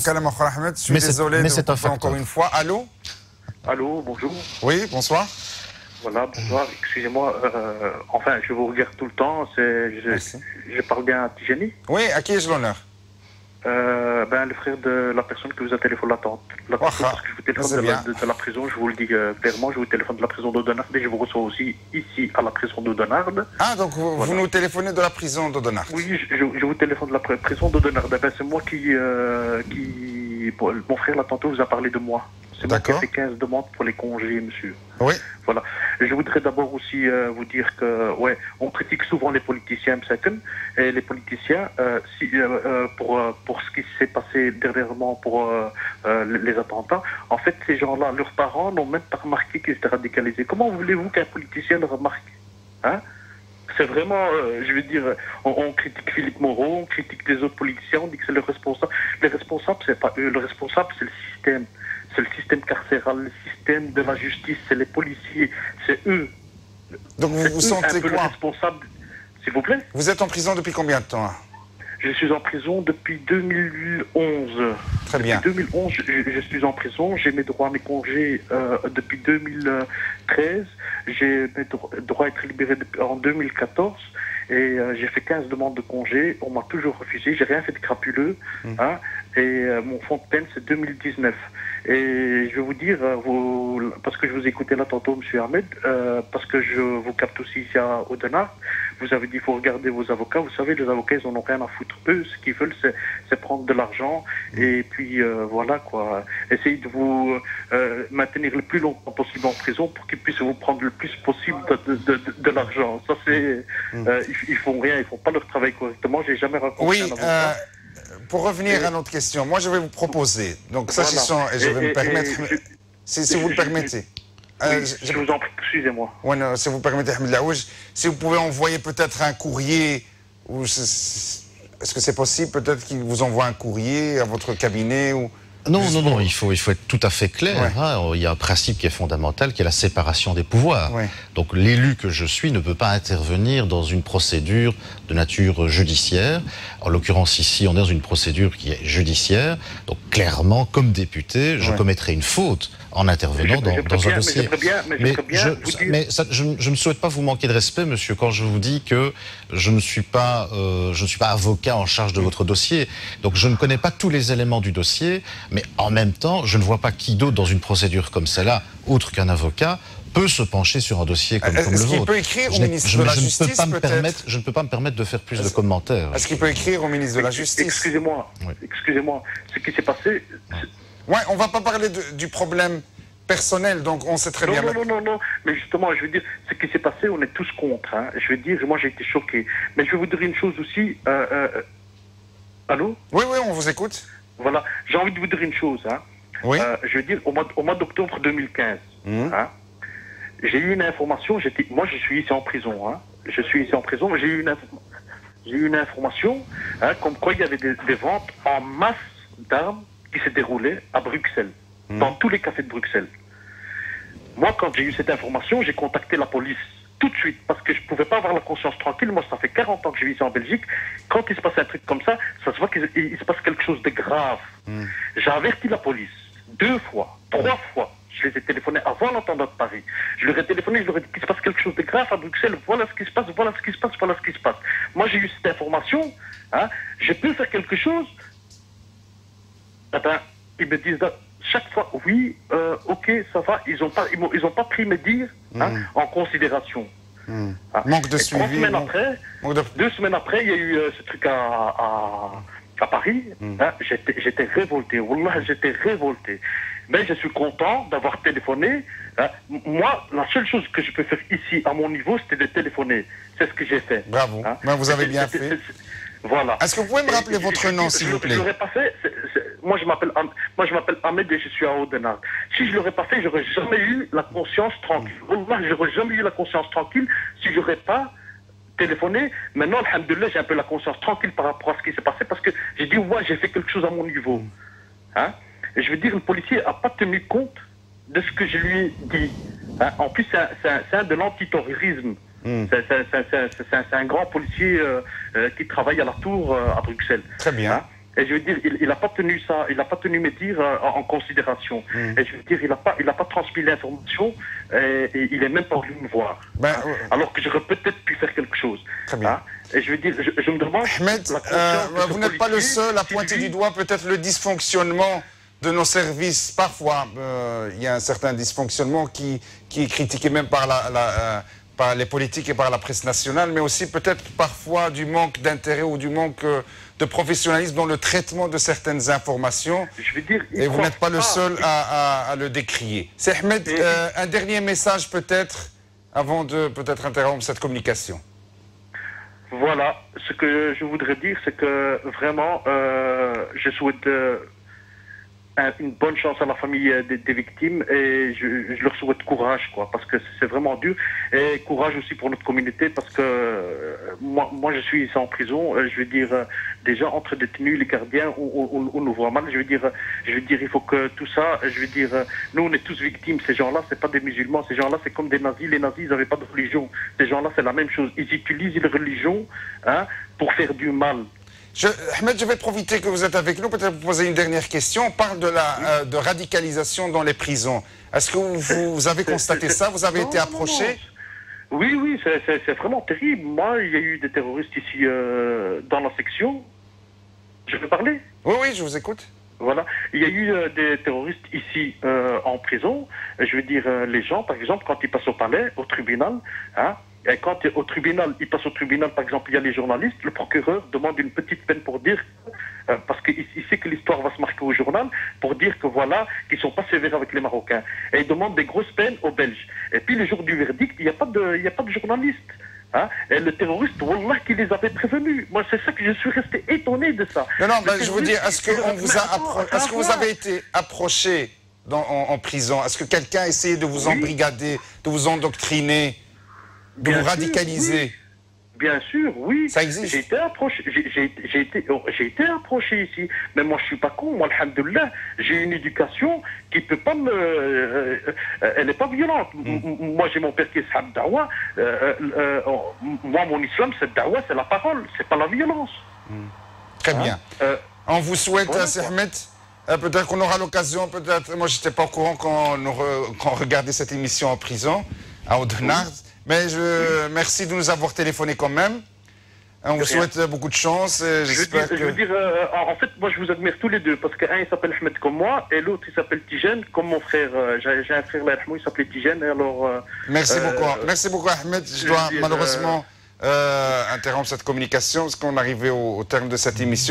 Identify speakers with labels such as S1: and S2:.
S1: Je suis désolé de vous couper encore une fois. Allô?
S2: Allô, bonjour.
S1: Oui, bonsoir.
S2: Voilà, bonsoir. Excusez-moi, enfin, je vous regarde tout le temps. Je parle bien à Tijani?
S1: Oui, à qui ai-je l'honneur?
S2: Le frère de la personne que vous avez téléphoné, parce que je vous téléphone de la prison, je vous le dis clairement, je vous téléphone de la prison d'Audenarde et je vous reçois aussi ici à la prison d'Audenarde.
S1: Ah, donc vous nous téléphonez de la prison d'Audenarde?
S2: Oui, je vous téléphone de la prison d'Audenarde. C'est moi mon frère là tantôt vous a parlé de moi. C'est moi qui ai fait 15 demandes pour les congés, monsieur.
S1: Oui.
S2: Voilà. Je voudrais d'abord aussi vous dire que, ouais, on critique souvent les politiciens, et les politiciens, pour ce qui s'est passé dernièrement pour les attentats, en fait, ces gens-là, leurs parents n'ont même pas remarqué qu'ils étaient radicalisés. Comment voulez-vous qu'un politicien le remarque? Hein? C'est vraiment, je veux dire, on critique Philippe Moreau, on critique les autres politiciens, on dit que c'est le responsable. Les responsables, c'est pas eux, le responsable, c'est le système. C'est le système carcéral, le système de la justice, c'est les policiers, c'est eux.
S1: Donc vous vous sentez quoi?
S2: Responsable, s'il vous plaît?
S1: Vous êtes en prison depuis combien de temps?
S2: Je suis en prison depuis 2011.
S1: Très bien.
S2: Depuis 2011, je suis en prison. J'ai mes droits à mes congés depuis 2013. J'ai mes droits à être libéré en 2014. Et j'ai fait 15 demandes de congés. On m'a toujours refusé. J'ai rien fait de crapuleux. Hein, et mon fond de peine, c'est 2019. Et je vais vous dire, parce que je vous écoutais là tantôt, M. Ahmed, parce que je vous capte aussi ici à Audenarde, vous avez dit qu'il faut regarder vos avocats. Vous savez, les avocats, ils n'en ont rien à foutre. Eux, ce qu'ils veulent, c'est prendre de l'argent. Et puis, voilà, quoi. Essayez de vous maintenir le plus longtemps possible en prison pour qu'ils puissent vous prendre le plus possible de l'argent. Ça, c'est... ils font rien, ils font pas leur travail correctement. J'ai jamais rencontré un avocat.
S1: Pour revenir à notre question, moi, je vais vous proposer. Donc, s'agissant... Et je vais me permettre... Si vous le permettez.
S2: Je vous en prie, excusez-moi.
S1: Ouais, non, si vous permettez, Ahmed Laouj, si vous pouvez envoyer peut-être un courrier, ou est-ce que c'est possible peut-être qu'il vous envoie un courrier à votre cabinet ou...
S3: Non, il faut être tout à fait clair.
S1: Ouais.
S3: Hein. Il y a un principe qui est fondamental, qui est la séparation des pouvoirs.
S1: Ouais.
S3: Donc l'élu que je suis ne peut pas intervenir dans une procédure de nature judiciaire. En l'occurrence ici, on est dans une procédure qui est judiciaire. Donc clairement, comme député, je commettrai une faute en intervenant dans un dossier. Je ne souhaite pas vous manquer de respect, monsieur, quand je vous dis que je ne suis pas avocat en charge de votre dossier. Donc je ne connais pas tous les éléments du dossier, mais en même temps, je ne vois pas qui d'autre dans une procédure comme celle-là, autre qu'un avocat, peut se pencher sur un dossier comme le vôtre.
S1: Est-ce qu'il peut écrire au ministre de la Justice, peut-être?
S3: Je ne peux pas me permettre de faire plus de commentaires.
S1: Est-ce qu'il peut écrire au ministre de la Justice?
S2: Excusez-moi, ce qui s'est passé...
S1: Ouais, on ne va pas parler du problème personnel, donc on sait très bien...
S2: Non, mais justement, je veux dire, ce qui s'est passé, on est tous contre. Hein. Je veux dire, moi j'ai été choqué. Mais je vais vous dire une chose aussi... Allô?
S1: Oui, on vous écoute.
S2: Voilà, j'ai envie de vous dire une chose. Hein.
S1: Oui.
S2: Je veux dire, au mois d'octobre 2015, hein, j'ai eu une information, moi je suis ici en prison, hein. Je suis ici en prison, mais j'ai eu une information, hein, comme quoi il y avait des ventes en masse d'armes qui se déroulaient à Bruxelles, dans tous les cafés de Bruxelles. Moi, quand j'ai eu cette information, j'ai contacté la police tout de suite, parce que je ne pouvais pas avoir la conscience tranquille. Moi, ça fait 40 ans que je vis ici en Belgique. Quand il se passe un truc comme ça, ça se voit qu'il se passe quelque chose de grave. J'ai averti la police 2 fois, 3 fois. Je les ai téléphonés avant l'entendant de Paris. Je leur ai téléphoné, je leur ai dit qu'il se passe quelque chose de grave à Bruxelles. Voilà ce qui se passe, voilà ce qui se passe, voilà ce qui se passe. Moi, j'ai eu cette information. Hein, je peux faire quelque chose. Eh ben, ils me disent chaque fois, oui, ok, ça va. Ils ont pas pris mes dires en considération.
S1: Hein. Manque de suivi.
S2: 2 semaines après, il y a eu ce truc à Paris. Hein, j'étais révolté. Wallah, j'étais révolté. Mais je suis content d'avoir téléphoné. Hein. Moi, la seule chose que je peux faire ici, à mon niveau, c'était de téléphoner. C'est ce que j'ai fait.
S1: Bravo. Hein. Ben, vous avez bien fait.
S2: Voilà.
S1: Est-ce que vous pouvez me rappeler votre nom, s'il vous plaît?
S2: Je ne l'aurais pas fait. Moi, je m'appelle Ahmed et je suis à Audenarde. Si je ne l'aurais pas fait, j'aurais jamais eu la conscience tranquille. J'aurais jamais eu la conscience tranquille si j'aurais pas téléphoné. Maintenant, alhamdoulilah, j'ai un peu la conscience tranquille par rapport à ce qui s'est passé parce que j'ai dit, ouais, j'ai fait quelque chose à mon niveau. Hein? Et je veux dire, le policier n'a pas tenu compte de ce que je lui ai dit. Hein? En plus, c'est un de l'antiterrorisme. C'est un grand policier qui travaille à la Tour à Bruxelles.
S1: Très bien.
S2: Hein? Et je veux dire, il n'a pas tenu ça, il n'a pas tenu mes dires en considération. Et je veux dire, il n'a pas transmis l'information et il n'est même pas venu me voir. Alors que j'aurais peut-être pu faire quelque chose.
S1: Très bien.
S2: Et je veux dire, je me demande...
S1: Ahmed, vous n'êtes pas le seul à pointer du doigt peut-être le dysfonctionnement de nos services. Parfois, il y a un certain dysfonctionnement qui est critiqué même par par les politiques et par la presse nationale, mais aussi peut-être parfois du manque d'intérêt ou du manque de professionnalisme dans le traitement de certaines informations.
S2: Je veux dire,
S1: et vous n'êtes pas le seul à le décrier. C'est Ahmed, un dernier message peut-être, avant de peut-être interrompre cette communication.
S2: Voilà, ce que je voudrais dire, c'est que vraiment, je souhaite une bonne chance à la famille des victimes et je leur souhaite courage, quoi, parce que c'est vraiment dur. Et courage aussi pour notre communauté, parce que moi je suis ici en prison, je veux dire, déjà entre détenus, les gardiens, on nous voit mal. Je veux dire, il faut que tout ça, je veux dire, nous on est tous victimes. Ces gens-là, c'est pas des musulmans. Ces gens-là, c'est comme des nazis. Les nazis, ils n'avaient pas de religion. Ces gens-là, c'est la même chose. Ils utilisent leur religion, pour faire du mal.
S1: Ahmed, je vais profiter que vous êtes avec nous, peut-être vous poser une dernière question. On parle de radicalisation dans les prisons. Est-ce que vous avez constaté ça? Vous avez été approché?
S2: Oui, c'est vraiment terrible. Moi, il y a eu des terroristes ici dans la section. Je peux parler?
S1: Oui, je vous écoute.
S2: Voilà. Il y a eu des terroristes ici en prison. Je veux dire, les gens, par exemple, quand ils passent au palais, au tribunal, et quand au tribunal, il passe au tribunal, par exemple, il y a les journalistes, le procureur demande une petite peine pour dire, parce qu'il sait que l'histoire va se marquer au journal, pour dire que voilà, qu'ils ne sont pas sévères avec les Marocains. Et il demande des grosses peines aux Belges. Et puis le jour du verdict, il n'y a pas de journalistes. Et le terroriste, wallah, qui les avait prévenus. Moi, c'est ça que je suis resté étonné de ça.
S1: Non, je veux dire, est-ce que vous avez été approché en prison? Est-ce que quelqu'un a essayé de vous embrigader, de vous endoctriner, de vous radicaliser?
S2: Oui. Bien sûr, oui.
S1: Ça existe.
S2: J'ai été approché ici. Mais moi, je suis pas con. Moi, alhamdoulilah, j'ai une éducation qui peut pas elle n'est pas violente. Moi, j'ai mon père qui est sahab dawa. Moi, mon islam, c'est dawa, c'est la parole. C'est pas la violence.
S1: Très bien. On vous souhaite, Ahmed, peut-être qu'on aura l'occasion, peut-être... Moi, je n'étais pas au courant quand on regardait cette émission en prison, à Audenarde. Mais merci de nous avoir téléphoné quand même. On vous souhaite beaucoup de chance.
S2: Je veux dire, en fait, moi je vous admire tous les deux, parce qu'un il s'appelle Ahmed comme moi, et l'autre il s'appelle Tijane, comme mon frère. J'ai un frère là, il s'appelait Tijane, alors...
S1: Merci beaucoup Ahmed. Je dois malheureusement interrompre cette communication, parce qu'on est arrivé au terme de cette émission.